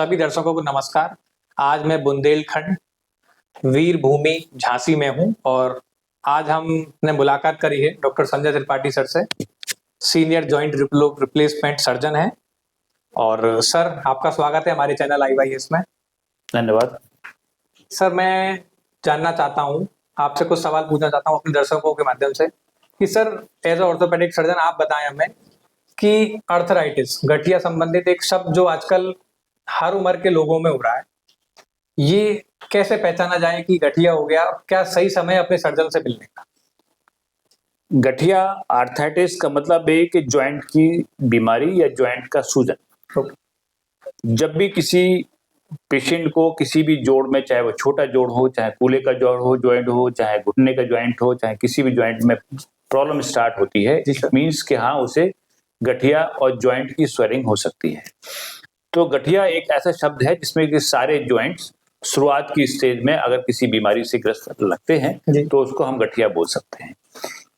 सभी दर्शकों को नमस्कार। आज मैं बुंदेलखंड वीर भूमि झांसी में हूँ और आज हमने मुलाकात करी है डॉक्टर संजय त्रिपाठी सर से। सीनियर जॉइंट रिप्लेसमेंट सर्जन हैं और सर आपका स्वागत है हमारे चैनल IYS में। धन्यवाद। सर मैं जानना चाहता हूँ, आपसे कुछ सवाल पूछना चाहता हूँ अपने दर्शकों के माध्यम से कि सर एज ऑर्थोपेडिक सर्जन आप बताएं हमें कि अर्थराइटिस गठिया संबंधित एक शब्द जो आजकल हर उम्र के लोगों में हो रहा है, ये कैसे पहचाना जाए कि गठिया हो गया? क्या सही समय अपने सर्जन से मिलने का? गठिया आर्थराइटिस का मतलब है कि जॉइंट की बीमारी या जॉइंट का सूजन। जब भी किसी पेशेंट को किसी भी जोड़ में, चाहे वो छोटा जोड़ हो, चाहे कूल्हे का जोड़ हो, जॉइंट हो, चाहे घुटने का जॉइंट हो, चाहे किसी भी जॉइंट में प्रॉब्लम स्टार्ट होती है, इट मीन्स कि हाँ उसे गठिया और जॉइंट की स्वेलिंग हो सकती है। तो गठिया एक ऐसा शब्द है जिसमें कि सारे जॉइंट्स शुरुआत की स्टेज में अगर किसी बीमारी से ग्रस्त लगते हैं तो उसको हम गठिया बोल सकते हैं।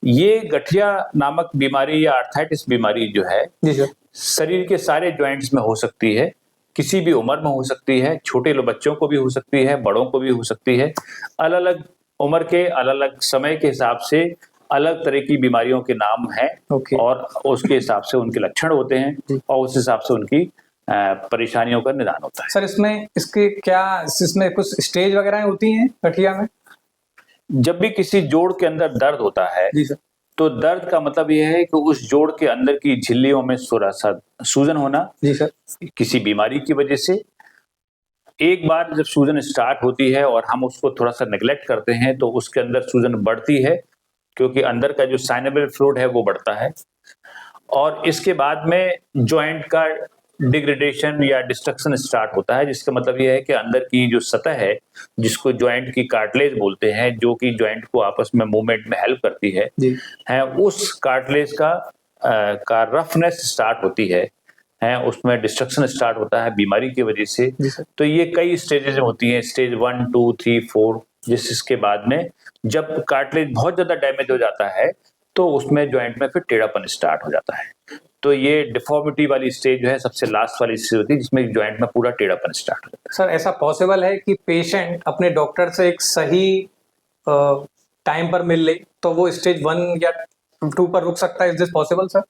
ये गठिया नामक बीमारी या आर्थराइटिस बीमारी जो है शरीर के सारे जॉइंट्स में हो सकती है, किसी भी उम्र में हो सकती है, छोटे बच्चों को भी हो सकती है, बड़ों को भी हो सकती है। अलग अलग उम्र के अलग अलग समय के हिसाब से अलग तरह की बीमारियों के नाम हैं और उसके हिसाब से उनके लक्षण होते हैं और उस हिसाब से उनकी परेशानियों का निदान होता है। सर इसमें कुछ स्टेज वगैरह होती हैं गठिया में? जब भी किसी जोड़ के अंदर दर्द होता है तो दर्द का मतलब यह है कि उस जोड़ के अंदर की झिल्लियों में थोड़ा सा सूजन होना किसी बीमारी की वजह से। एक बार जब सूजन स्टार्ट होती है और हम उसको थोड़ा सा नेग्लेक्ट करते हैं तो उसके अंदर सूजन बढ़ती है क्योंकि अंदर का जो साइनेबल फ्लूइड है वो बढ़ता है और इसके बाद में जॉइंट का डिग्रेडेशन या डिस्ट्रक्शन स्टार्ट होता है, जिसका मतलब यह है कि अंदर की जो सतह है जिसको जॉइंट की कार्टिलेज बोलते हैं, जो कि जॉइंट को आपस में मूवमेंट में हेल्प करती है उस कार्टिलेज का रफनेस स्टार्ट होती है उसमें डिस्ट्रक्शन स्टार्ट होता है बीमारी की वजह से। तो ये कई स्टेजेस होती हैं, स्टेज 1, 2, 3, 4, जिसके बाद में जब कार्टिलेज बहुत ज्यादा डैमेज हो जाता है तो उसमें जॉइंट में फिर टेढ़ापन स्टार्ट हो जाता है। तो ये डिफॉर्मिटी वाली स्टेज जो है सबसे लास्ट वाली स्टेज होती है जिसमें जॉइंट में पूरा टेढ़ापन स्टार्ट हो जाता है। सर ऐसा पॉसिबल है कि पेशेंट अपने डॉक्टर से एक सही टाइम पर मिल ले तो वो स्टेज 1 या 2 पर रुक सकता है? Is this possible sir?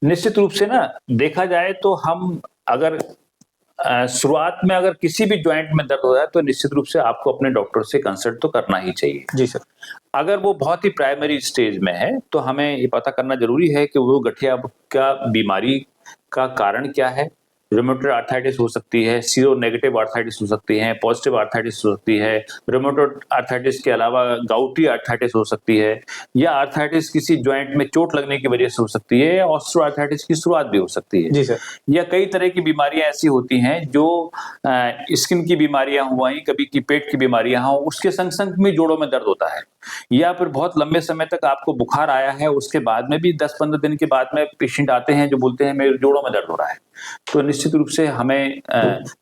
निश्चित रूप से ना, देखा जाए तो हम अगर शुरुआत में अगर किसी भी जॉइंट में दर्द हो रहा है तो निश्चित रूप से आपको अपने डॉक्टर से कंसल्ट तो करना ही चाहिए। जी सर। अगर वो बहुत ही प्राइमरी स्टेज में है तो हमें ये पता करना जरूरी है कि वो गठिया का बीमारी का कारण क्या है। रूमेटॉइड आर्थराइटिस हो सकती है, सीरो नेगेटिव आर्थराइटिस हो सकती है, पॉजिटिव आर्थराइटिस हो सकती है, रूमेटॉइड आर्थराइटिस के अलावा गाउटी आर्थराइटिस हो सकती है, या आर्थराइटिस किसी जॉइंट में चोट लगने की वजह से हो सकती है, या ऑस्टियो आर्थराइटिस की शुरुआत भी हो सकती है। जी सर। या कई तरह की बीमारियां ऐसी होती हैं जो स्किन की बीमारियां हुआ, कभी की पेट की बीमारियां हो, उसके संग संग में जोड़ों में दर्द होता है, या फिर बहुत लंबे समय तक आपको बुखार आया है उसके बाद में भी 10-15 दिन के बाद में पेशेंट आते हैं जो बोलते हैं मेरे जोड़ों में दर्द हो रहा है। तो निश्चित रूप से हमें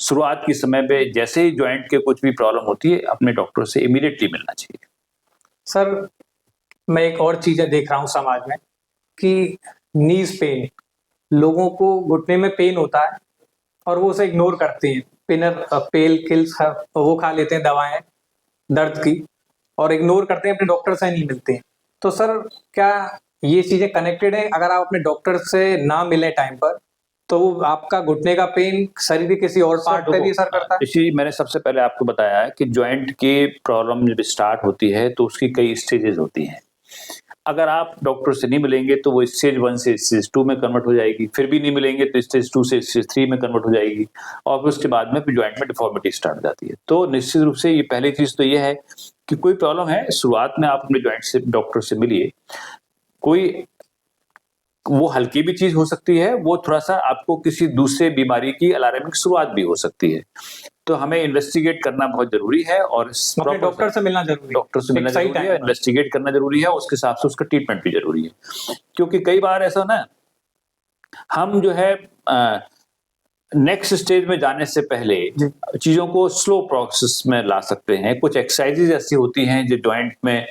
शुरुआत के समय पे जैसे ही जॉइंट के कुछ भी प्रॉब्लम होती है अपने डॉक्टर से इमीडिएटली मिलना चाहिए। सर मैं एक और चीजें देख रहा हूँ समाज में कि नीज पेन, लोगों को घुटने में पेन होता है और वो उसे इग्नोर करते हैं, पेल किल्स वो खा लेते हैं दवाएं दर्द की और इग्नोर करते हैं, अपने डॉक्टर से नहीं मिलते हैं। तो सर क्या ये चीजें कनेक्टेड है? अगर आप अपने डॉक्टर से ना मिले टाइम पर तो आपका घुटने का पेन शरीर के किसी और पार्ट पे भी असर करता है? इसी मैंने सबसे पहले आपको बताया है कि जॉइंट की प्रॉब्लम जब स्टार्ट होती है तो उसकी कई स्टेजेस होती हैं। अगर आप डॉक्टर से नहीं मिलेंगे तो वो स्टेज 1 से स्टेज 2 में कन्वर्ट हो जाएगी, फिर भी नहीं मिलेंगे तो स्टेज 2 से स्टेज 3 में कन्वर्ट हो जाएगी और फिर उसके बाद में फिर जॉइंट में डिफॉर्मिटी स्टार्ट हो जाती है। तो निश्चित रूप से ये पहली चीज तो ये है कि कोई प्रॉब्लम है, शुरुआत में आप अपने जॉइंट से डॉक्टर से मिलिए। कोई वो हल्की भी चीज हो सकती है, वो थोड़ा सा आपको किसी दूसरे बीमारी की अलार्मिंग शुरुआत भी हो सकती है। तो हमें इन्वेस्टिगेट करना बहुत जरूरी है और डॉक्टर से मिलना जरूरी है, डॉक्टर से मिलना जरूरी है, इन्वेस्टिगेट करना जरूरी है, उसके हिसाब से उसका ट्रीटमेंट भी जरूरी है। क्योंकि कई बार ऐसा ना, हम जो है नेक्स्ट स्टेज में जाने से पहले चीजों को स्लो प्रोसेस में ला सकते हैं। कुछ एक्सरसाइजेज ऐसी होती हैं जो जॉइंट में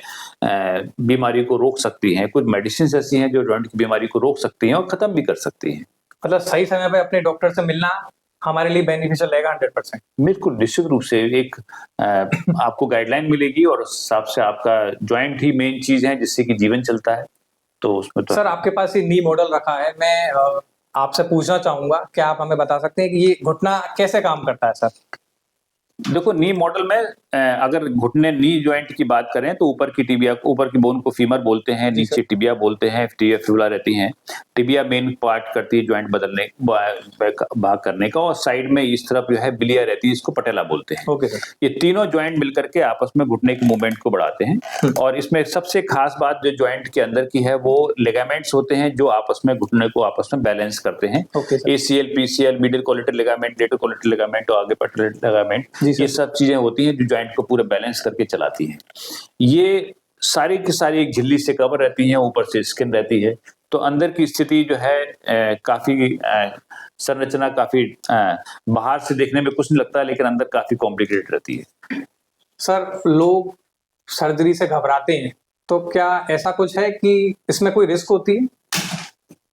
बीमारी को रोक सकती हैं, कुछ मेडिसिन ऐसी हैं जो जॉइंट की बीमारी को रोक सकती हैं और खत्म भी कर सकती हैं। मतलब सही समय पे अपने डॉक्टर से मिलना हमारे लिए बेनिफिशियल रहेगा 100%। बिल्कुल, निश्चित रूप से एक आपको गाइडलाइन मिलेगी और उस हिसाब से आपका जॉइंट ही मेन चीज़ है जिससे कि जीवन चलता है, तो उसमें तो सर आपके पास ये नी मॉडल रखा है, मैं आपसे पूछना चाहूँगा, क्या आप हमें बता सकते हैं कि ये घुटना कैसे काम करता है सर? देखो, नी मॉडल में अगर घुटने नी जॉइंट की बात करें तो ऊपर की टिबिया, ऊपर की बोन को फीमर बोलते हैं, नीचे टिबिया बोलते हैं, टिबिया फिबुला रहती हैं। टिबिया मेन पार्ट करती है जॉइंट बदलने भाग करने का, और साइड में इस तरफ जो है बिलिया रहती है, इसको पटेला बोलते हैं। Okay sir. ये तीनों जॉइंट मिलकर के आपस में घुटने के मूवमेंट को बढ़ाते हैं, और इसमें सबसे खास बात जो जॉइंट के अंदर की है वो लिगामेंट्स होते हैं जो आपस में घुटने को आपस में बैलेंस करते हैं। ACL, PCL, medial collateral ligament, lateral collateral ligament और आगे पटेलर लिगामेंट, ये सब चीजें होती हैं जो जॉइंट को पूरा बैलेंस करके चलाती हैं। ये सारी की सारी एक झिल्ली से कवर रहती हैं, ऊपर से स्किन रहती है, तो अंदर की स्थिति जो है काफी संरचना काफी बाहर से देखने में कुछ नहीं लगता, लेकिन अंदर काफी कॉम्प्लिकेटेड रहती है। सर लोग सर्जरी से घबराते हैं, तो क्या ऐसा कुछ है कि इसमें कोई रिस्क होती है?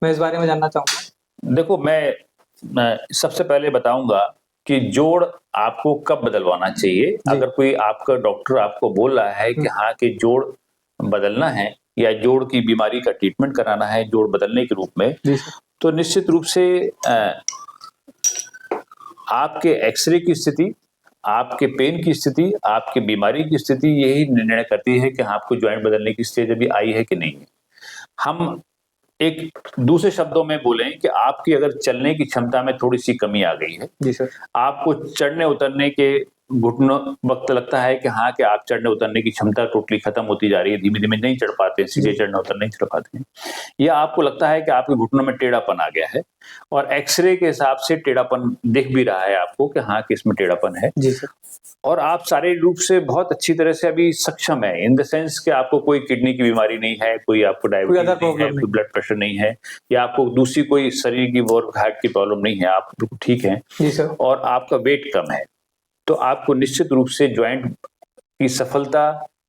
मैं इस बारे में जानना चाहूँगा। देखो, मैं सबसे पहले बताऊंगा कि जोड़ आपको कब बदलवाना चाहिए। अगर कोई आपका डॉक्टर आपको बोल रहा है कि हाँ कि जोड़ बदलना है या जोड़ की बीमारी का ट्रीटमेंट कराना है जोड़ बदलने के रूप में, तो निश्चित रूप से आपके एक्सरे की स्थिति, आपके पेन की स्थिति, आपके बीमारी की स्थिति यही निर्णय करती है कि आपको ज्वाइंट बदलने की स्टेज अभी आई है कि नहीं है। हम एक दूसरे शब्दों में बोलें कि आपकी अगर चलने की क्षमता में थोड़ी सी कमी आ गई है, जी सर, आपको चढ़ने उतरने के घुटनों वक्त लगता है कि हाँ कि आप चढ़ने उतरने की क्षमता टोटली खत्म होती जा रही है, धीमे धीमे नहीं चढ़ पाते, सीधे चढ़ने उतरने नहीं चढ़ पाते हैं, या आपको लगता है कि आपके घुटनों में टेढ़ापन आ गया है और एक्सरे के हिसाब से टेढ़ापन दिख भी रहा है आपको कि हाँ कि इसमें टेढ़ापन है, जी सर, और आप शारीरिक रूप से बहुत अच्छी तरह से अभी सक्षम है, इन द सेंस कि आपको कोई किडनी की बीमारी नहीं है, कोई आपको डायबिटीज नहीं है, कोई ब्लड प्रेशर नहीं है, या आपको दूसरी कोई शरीर की और हार्ट की प्रॉब्लम नहीं है, आप बिल्कुल ठीक हैं, जी सर, और आपका वेट कम है, तो आपको निश्चित रूप से ज्वाइंट की सफलता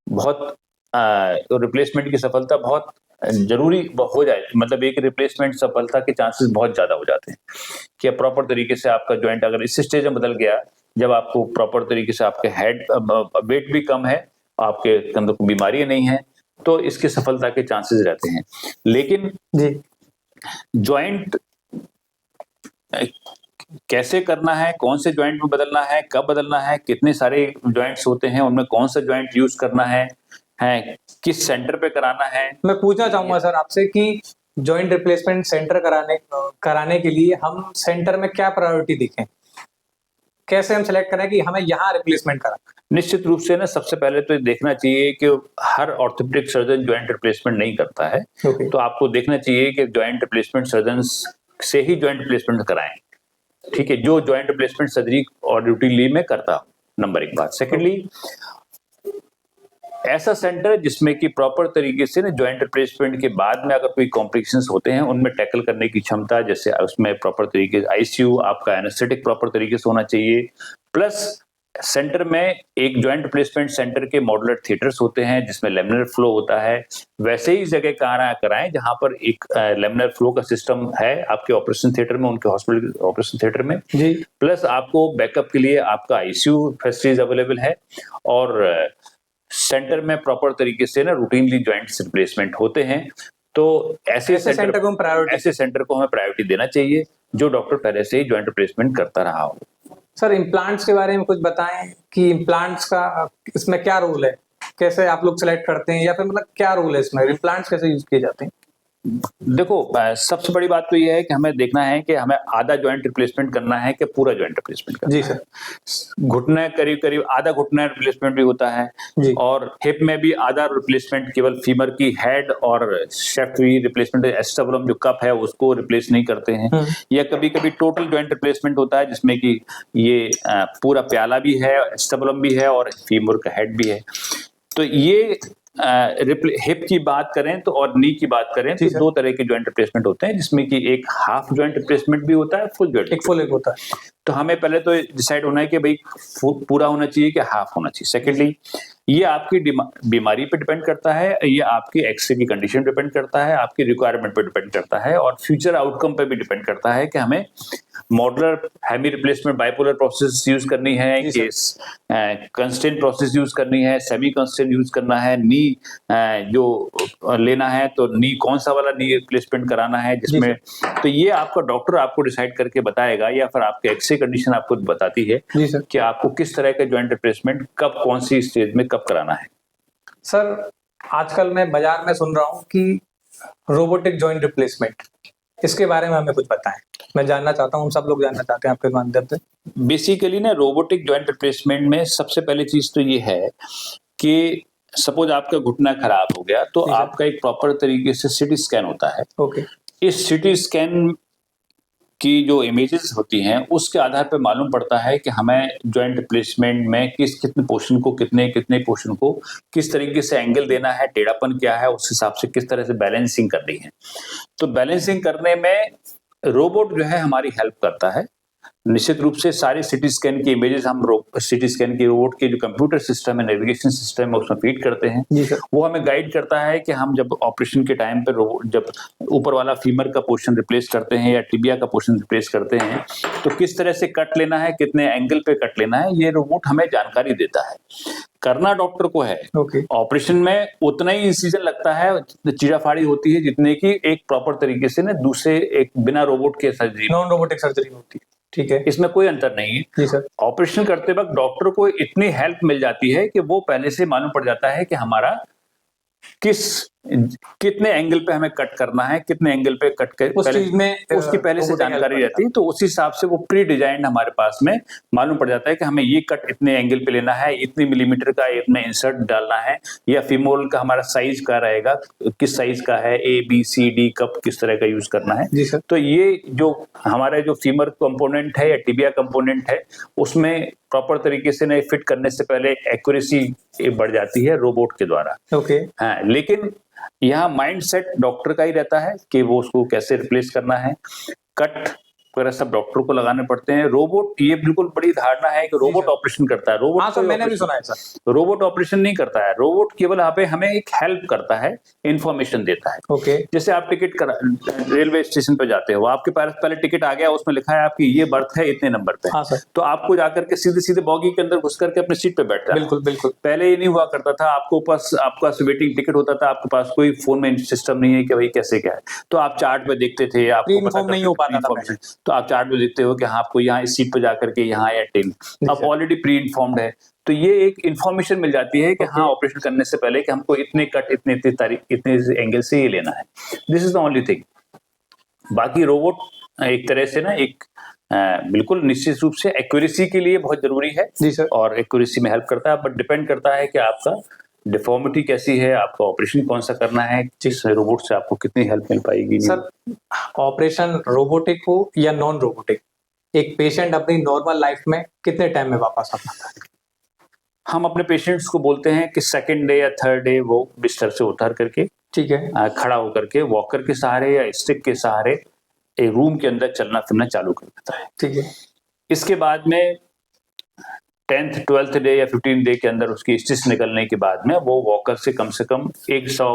बहुत रिप्लेसमेंट की सफलता बहुत जरूरी हो जाए, मतलब एक रिप्लेसमेंट सफलता के चांसेस बहुत ज्यादा हो जाते हैं कि प्रॉपर तरीके से आपका ज्वाइंट अगर इस स्टेज में बदल गया, जब आपको प्रॉपर तरीके से आपके हेड वेट भी कम है, आपके अंदर कोई बीमारी नहीं है, तो इसकी सफलता के चांसेस रहते हैं। लेकिन जी ज्वाइंट कैसे करना है, कौन से ज्वाइंट में बदलना है, कब बदलना है, कितने सारे ज्वाइंट्स होते हैं, उनमें कौन सा ज्वाइंट यूज करना है किस सेंटर पे कराना है। मैं पूछना चाहूंगा सर आपसे कि जॉइंट रिप्लेसमेंट सेंटर कराने के लिए हम सेंटर में क्या प्रायोरिटी देखें, कैसे हम सेलेक्ट करें कि हमें यहाँ रिप्लेसमेंट करा? निश्चित रूप से ना सबसे पहले तो देखना चाहिए कि हर ऑर्थोपेडिक सर्जन जॉइंट रिप्लेसमेंट नहीं करता है, तो आपको देखना चाहिए कि जॉइंट रिप्लेसमेंट सर्जन से ही जॉइंट रिप्लेसमेंट कराएं, ठीक है, जो जॉइंट रिप्लेसमेंट सर्जरी और रूटीनली में करता हूं, नंबर एक बात। सेकेंडली, ऐसा सेंटर जिसमें कि प्रॉपर तरीके से ना जॉइंट रिप्लेसमेंट के बाद में अगर कोई कॉम्प्लिकेशंस होते हैं उनमें टैकल करने की क्षमता, जैसे उसमें प्रॉपर तरीके से आईसीयू, आपका एनेस्थेटिक प्रॉपर तरीके से होना चाहिए, प्लस सेंटर में एक जॉइंट रिप्लेसमेंट सेंटर के मॉड्यूलर थिएटर्स होते हैं जिसमें लेमिनर फ्लो होता है, वैसे ही जगह कराएं जहां पर एक लेमिनर फ्लो का सिस्टम है आपके ऑपरेशन थिएटर में, उनके हॉस्पिटल ऑपरेशन थिएटर में जी, प्लस आपको बैकअप के लिए आपका आईसीयू फैसिलिटीज अवेलेबल है, और सेंटर में प्रॉपर तरीके से ना रूटीनली जॉइंट्स रिप्लेसमेंट होते हैं। तो ऐसे सेंटर को हमें प्रायोरिटी देना चाहिए जो डॉक्टर पहले से ही जॉइंट रिप्लेसमेंट करता रहा हो। सर इम्प्लांट्स के बारे में कुछ बताएं कि इम्प्लांट्स का इसमें क्या रोल है, कैसे आप लोग सेलेक्ट करते हैं, या फिर मतलब क्या रोल है इसमें, इम्प्लांट्स कैसे यूज किए जाते हैं? देखो, सबसे बड़ी बात तो यह है कि हमें देखना है कि हमें आधा जॉइंट रिप्लेसमेंट करना है कि पूरा जॉइंट रिप्लेसमेंट करना जी है। घुटने करीब आधा घुटना रिप्लेसमेंट भी होता है जी, और हिप में भी आधा रिप्लेसमेंट केवल फीमर की हेड और शेफ्ट भी रिप्लेसमेंट, एस्टेबुलम जो कप है उसको रिप्लेस नहीं करते हैं, या कभी कभी टोटल जॉइंट रिप्लेसमेंट होता है जिसमें कि ये पूरा प्याला भी है, एस्टेबुलम भी है और फीमर का हेड भी है। तो ये हिप की बात करें तो और नी की बात करें तो दो तरह के जॉइंट रिप्लेसमेंट होते हैं, जिसमें कि एक हाफ जॉइंट रिप्लेसमेंट भी होता है, फुल जॉइंट एक होता है। तो हमें पहले तो डिसाइड होना है कि भाई पूरा होना चाहिए कि हाफ होना चाहिए। सेकेंडली, ये आपकी बीमारी पे डिपेंड करता है, ये आपकी एक्सरे की कंडीशन पे डिपेंड करता है, आपकी रिक्वायरमेंट पे डिपेंड करता है, और फ्यूचर आउटकम पे भी डिपेंड करता है कि हमें modular hemi replacement bipolar process use करनी है कि कंस्टेंट प्रोसेस यूज करनी है, सेमी कंस्टेंट यूज करना है, नी जो लेना है तो नी कौन सा वाला नी रिप्लेसमेंट कराना है जिसमें, तो ये आपका डॉक्टर आपको डिसाइड करके बताएगा, या फिर आपके एक्सरे कंडीशन आपको बताती है कि आपको किस तरह का जॉइंट रिप्लेसमेंट कब कौन सी स्टेज में कब कराना है। सर, आजकल मैं बाजार में सुन रहा हूँ कि रोबोटिक जॉइंट रिप्लेसमेंट, इसके बारे में हमें कुछ बताएं। मैं जानना चाहता हूँ, हम सब लोग जानना चाहते हैं आपके माध्यम से। बेसिकली ना रोबोटिक जॉइंट रिप्लेसमेंट में सबसे पहली चीज तो ये है कि सपोज आपका घुटना खराब हो गया तो आपका एक प्रॉपर तरीके से सीटी स्कैन होता है। ओके। इस सीटी स्कैन की जो इमेजेस होती हैं उसके आधार पर मालूम पड़ता है कि हमें जॉइंट रिप्लेसमेंट में कितने पोर्शन को कितने पोर्शन को किस तरीके से एंगल देना है, टेढ़ापन क्या है, उस हिसाब से किस तरह से बैलेंसिंग करनी है। तो बैलेंसिंग करने में रोबोट जो है हमारी हेल्प करता है। निश्चित रूप से सारे सीटी स्कैन की इमेजेस हम सीटी स्कैन की रोबोट के जो कंप्यूटर सिस्टम है, नेविगेशन सिस्टम है, उसमें फीड करते हैं। वो हमें गाइड करता है कि हम जब ऑपरेशन के टाइम पे जब ऊपर वाला फीमर का पोर्शन रिप्लेस करते हैं या टिबिया का पोर्शन रिप्लेस करते हैं तो किस तरह से कट लेना है, कितने एंगल पे कट लेना है, ये रोबोट हमें जानकारी देता है। करना डॉक्टर को है। ऑपरेशन में उतना ही इंसिजन लगता है, चीराफाड़ी होती है जितने की एक प्रॉपर तरीके से ना दूसरे एक बिना रोबोट के सर्जरी, नॉन रोबोटिक सर्जरी होती है। ठीक है, इसमें कोई अंतर नहीं है। जी सर। ऑपरेशन करते वक्त डॉक्टर को इतनी हेल्प मिल जाती है कि वो पहले से मालूम पड़ जाता है कि हमारा कितने एंगल पे हमें कट करना है, कितने एंगल पे कट कर उस चीज में उसकी पहले से जानकारी रहती है। तो उस हिसाब से वो प्री डिजाइन हमारे पास में मालूम पड़ जाता है कि हमें ये कट इतने एंगल पे लेना है, इतने मिलीमीटर का इतना इंसर्ट डालना है, या फीमोरल का हमारा साइज क्या रहेगा, किस साइज का है, ABCD कब किस तरह का यूज करना है। जी सर। तो ये जो हमारा जो फीमर कंपोनेंट है या टिबिया कंपोनेंट है उसमें प्रॉपर तरीके से नहीं फिट करने से पहले एक्यूरेसी बढ़ जाती है रोबोट के द्वारा। ओके। हाँ, लेकिन यहाँ माइंडसेट डॉक्टर का ही रहता है कि वो उसको कैसे रिप्लेस करना है। कट वगैरह सब डॉक्टर को लगाने पड़ते हैं। रोबोट, ये बिल्कुल बड़ी धारणा है कि रोबोट ऑपरेशन करता है। रोबोट, हाँ सर, मैंने भी सुना है सर। रोबोट ऑपरेशन नहीं करता है। रोबोट केवल यहाँ पे हमें एक हेल्प करता है, इंफॉर्मेशन देता है। ओके। जैसे आप टिकट रेलवे स्टेशन पे जाते हो, आपके पास पहले टिकट आ गया, उसमें लिखा है आपकी ये बर्थ है इतने नंबर पे। हाँ सर। तो आपको जाकर के सीधे सीधे बॉगी के अंदर घुस करके अपने सीट पे बैठना है। बिल्कुल बिल्कुल। पहले ये नहीं हुआ करता था, आपको पास आपका वेटिंग टिकट होता था, आपके पास कोई फोन में सिस्टम नहीं है कि भाई कैसे क्या है, तो आप चार्ट पे देखते थे, आपको पता नहीं हो पाता था। तो आप चार्ट पे देखते हो कि हाँ आपको यहाँ इस सीट पे जाकर के यहाँ या टेन, अब ऑलरेडी प्री इन्फॉर्म्ड है। तो ये एक इन्फॉर्मेशन मिल जाती है कि हाँ ऑपरेशन करने से पहले कि हमको इतने कट इतने तारीख इतने एंगल से ये लेना है। This is the only thing. बाकी रोबोट एक तरह से ना एक बिल्कुल निश्चित रूप से एक्यूरेसी के लिए बहुत जरूरी है। जी सर। और एक्यूरेसी में हेल्प करता है, बट डिपेंड करता है कि आपका डिफॉर्मिटी कैसी है, आपका ऑपरेशन कौन सा करना है, जिस रोबोट से आपको कितनी हेल्प मिल पाएगी। सर, ऑपरेशन रोबोटिक हो या नॉन रोबोटिक, एक पेशेंट अपनी नॉर्मल लाइफ में कितने टाइम में वापस आ पाता है? हम अपने पेशेंट्स को बोलते हैं कि सेकंड डे या थर्ड डे वो बिस्तर से उतर करके, ठीक है, खड़ा होकर के वॉकर के सहारे या स्टिक के सहारे एक रूम के अंदर चलना फिरना चालू कर देता है। ठीक है। इसके बाद में 10th 12th डे या 15th डे के अंदर उसकी स्टिच निकलने के बाद में वो वॉकर से कम 100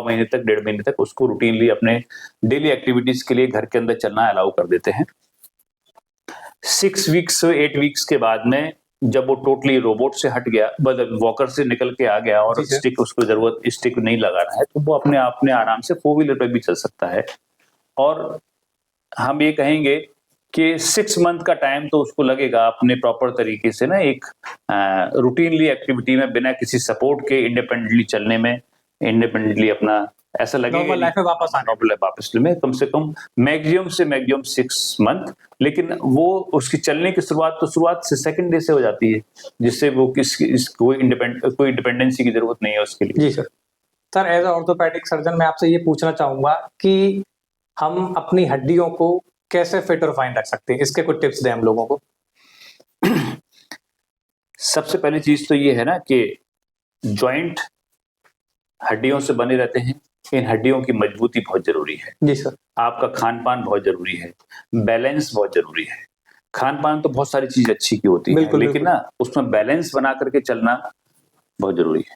महीने तक 1.5 महीने तक उसको रूटीनली अपने डेली एक्टिविटीज के लिए घर के अंदर चलना अलाउ कर देते हैं। 6 वीक्स 8 वीक्स के बाद में जब वो टोटली रोबोट से हट गया, मतलब वॉकर से निकल के आ गया और स्टिक उसको जरूरत स्टिक नहीं लगाना है, तो वो अपने आराम से 4 व्हीलर पे भी चल सकता है। और हम ये कहेंगे कि 6 मंथ का टाइम तो उसको लगेगा अपने प्रॉपर तरीके से ना एक रूटीनली एक्टिविटी में बिना किसी सपोर्ट के इंडिपेंडेंटली चलने में, इंडिपेंडेंटली अपना ऐसा लगेगा नॉर्मल लाइफ में वापस में कम से कम मैक्सिमम 6 मंथ। लेकिन वो उसकी चलने की शुरुआत से सेकंड डे से हो जाती है, जिससे वो कोई डिपेंडेंसी की जरूरत नहीं है उसके लिए। जी sir. Sir, as a orthopaedic surgeon मैं आपसे ये पूछना चाहूंगा कि हम अपनी हड्डियों को कैसे फिट और फाइन रख सकते हैं, इसके कुछ टिप्स दें हम लोगों को। सबसे पहली चीज तो ये है ना कि जॉइंट हड्डियों से बने रहते हैं, इन हड्डियों की मजबूती बहुत जरूरी है। जी सर। आपका खान पान बहुत जरूरी है, बैलेंस बहुत जरूरी है। खान पान तो बहुत सारी चीज अच्छी की होती है, लेकिन ना उसमें बैलेंस बना करके चलना बहुत जरूरी है।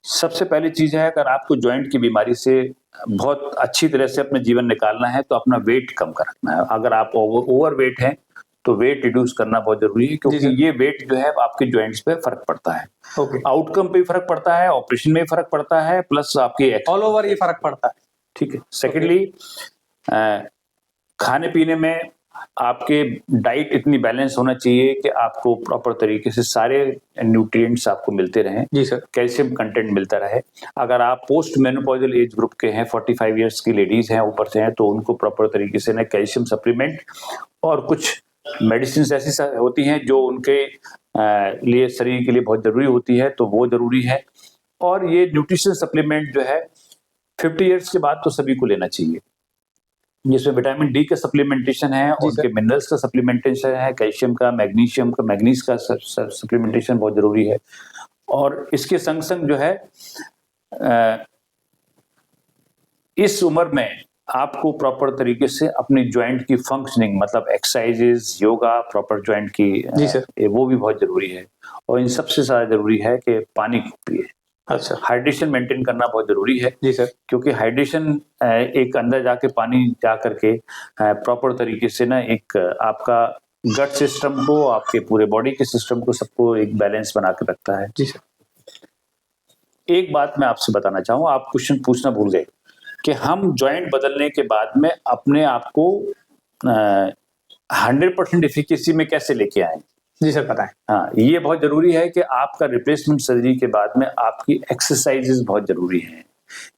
सबसे पहली चीज है, अगर आपको जॉइंट की बीमारी से बहुत अच्छी तरह से अपने जीवन निकालना है तो अपना वेट कम करना है। अगर आप ओवर वेट हैं तो वेट रिड्यूस करना बहुत जरूरी है, क्योंकि ये वेट जो है आपके जॉइंट्स पे फर्क पड़ता है। आउटकम पे भी फर्क पड़ता है, ऑपरेशन में भी फर्क पड़ता है, प्लस आपके ऑल ओवर ये फर्क पड़ता है। ठीक है। सेकेंडली, खाने पीने में आपके डाइट इतनी बैलेंस होना चाहिए कि आपको प्रॉपर तरीके से सारे न्यूट्रिएंट्स आपको मिलते रहें। जी सर। कैल्शियम कंटेंट मिलता रहे। अगर आप पोस्ट मेनोपॉजल एज ग्रुप के हैं, 45 इयर्स की लेडीज हैं, ऊपर से हैं, तो उनको प्रॉपर तरीके से ना कैल्शियम सप्लीमेंट और कुछ मेडिसिन ऐसी होती हैं जो उनके लिए, शरीर के लिए बहुत जरूरी होती है, तो वो जरूरी है। और ये न्यूट्रिशन सप्लीमेंट जो है 50 इयर्स के बाद तो सभी को लेना चाहिए, जिसमें विटामिन डी का सप्लीमेंटेशन है, उनके मिनरल्स का सप्लीमेंटेशन है, कैल्शियम का, मैग्नीशियम का, मैग्नीज का सप्लीमेंटेशन बहुत जरूरी है। और इसके संग संग जो है इस उम्र में आपको प्रॉपर तरीके से अपनी जॉइंट की फंक्शनिंग, मतलब एक्सरसाइजेज, योगा, प्रॉपर जॉइंट की वो भी बहुत जरूरी है। और इन सबसे ज्यादा जरूरी है कि पानी पिए। अच्छा, हाइड्रेशन मेंटेन करना बहुत जरूरी है। जी सर। क्योंकि हाइड्रेशन एक अंदर जाके पानी जा करके प्रॉपर तरीके से ना एक आपका गट सिस्टम को, आपके पूरे बॉडी के सिस्टम को, सबको एक बैलेंस बना के रखता है। जी सर। एक बात मैं आपसे बताना चाहूँ, आप क्वेश्चन पूछना भूल गए कि हम जॉइंट बदलने के बाद में अपने आप को 100% एफिकेसी में कैसे लेके आए। जी सर, पता है। हाँ, ये बहुत जरूरी है कि आपका रिप्लेसमेंट सर्जरी के बाद में आपकी एक्सरसाइजेज बहुत जरूरी हैं।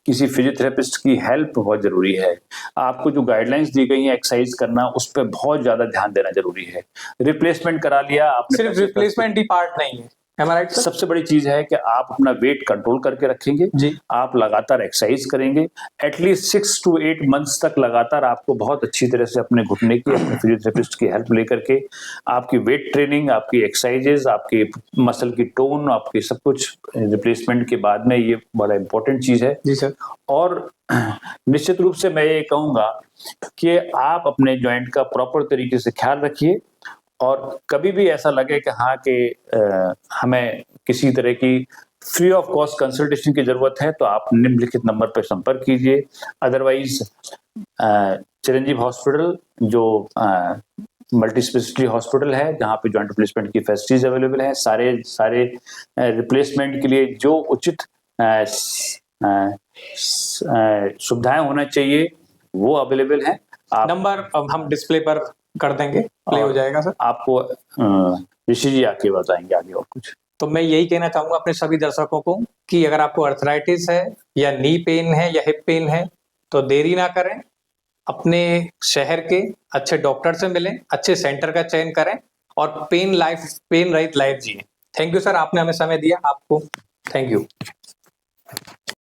किसी फिजियोथेरेपिस्ट की हेल्प बहुत जरूरी है। आपको जो गाइडलाइंस दी गई है एक्सरसाइज करना, उस पर बहुत ज्यादा ध्यान देना जरूरी है। रिप्लेसमेंट करा लिया आपने, सिर्फ रिप्लेसमेंट ही पार्ट नहीं है। सबसे बड़ी चीज है कि आप अपना वेट कंट्रोल करके रखेंगे जी। आप लगातार एक्सरसाइज करेंगे, एटलीस्ट 6 to 8 मंथ्स तक लगातार आपको बहुत अच्छी तरह से अपने घुटने की, अपने फिजियोथेरेपिस्ट की हेल्प लेकर के आपकी वेट ट्रेनिंग, आपकी एक्सरसाइजेज, आपकी मसल की टोन, आपकी सब कुछ रिप्लेसमेंट के बाद में, ये बड़ा इंपॉर्टेंट चीज है। जी सर। और निश्चित रूप से मैं ये कहूंगा कि आप अपने जॉइंट का प्रॉपर तरीके से ख्याल रखिए, और कभी भी ऐसा लगे कि हाँ कि हमें किसी तरह की फ्री ऑफ कॉस्ट कंसल्टेशन की जरूरत है, तो आप निम्नलिखित नंबर पर संपर्क कीजिए। अदरवाइज चिरंजीव हॉस्पिटल जो मल्टी स्पेशलिटी हॉस्पिटल है, जहाँ पे जॉइंट रिप्लेसमेंट की फैसिलिटीज अवेलेबल है, सारे रिप्लेसमेंट के लिए जो उचित सुविधाएं होना चाहिए वो अवेलेबल है। नंबर हम डिस्प्ले पर कर देंगे, प्ले हो जाएगा सर। आपको ऋषि जी आके बताएंगे आगे और कुछ। तो मैं यही कहना चाहूंगा अपने सभी दर्शकों को कि अगर आपको अर्थराइटिस है या नी पेन है या हिप पेन है तो देरी ना करें, अपने शहर के अच्छे डॉक्टर से मिलें, अच्छे सेंटर का चयन करें और पेन रहित लाइफ जिए। थैंक यू सर, आपने हमें समय दिया। आपको थैंक यू।